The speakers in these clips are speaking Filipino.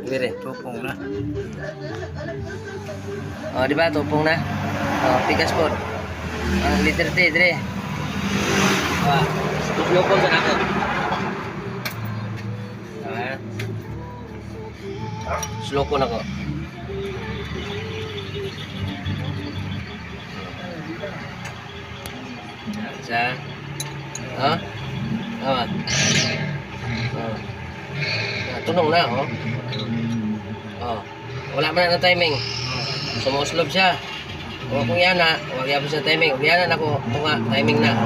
Dire. Tupong na. Oh, di ba? Tupong na. Oh, pikas po. Liter T, dire. Ah, lupong sa nako. Ah. Slow ko na ko. Isa. Oh. Oh. Oh. Tunog na, oh. Oh. Wala man na timing. Sumuslob siya. O kung yan na, huwag yan sa timing. Kung yan na ako, tunga, timing na.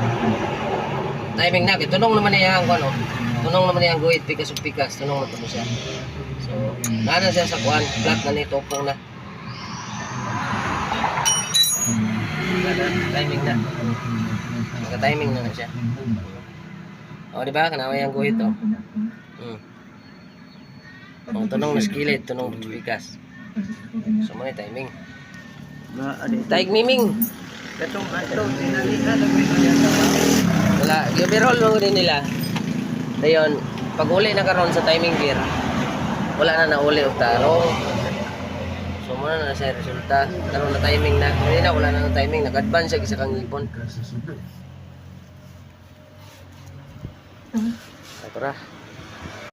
Timing na. Tunong naman niya ang ano. Tunong naman niya ang guhit, pikas o pikas. Tunong na ito siya. So, nana siya sa kuhan. Flat na nito, tupong na. Timing na. Naka-timing na siya. O, diba? Kanaway ang guhit, oh. O, tunong na skillet, tunong na pikas. So, may timing. Taig miming. Katong ato, tinalihan na may mayata. Wala, overall mo din nila. Dayon, pag uli na karon sa timing gear, wala na nauli o taro. So muna na sa resulta. Karon na timing na. Hindi na, wala na ng timing. Nag-advance siya sa kang ipon. Ito ra.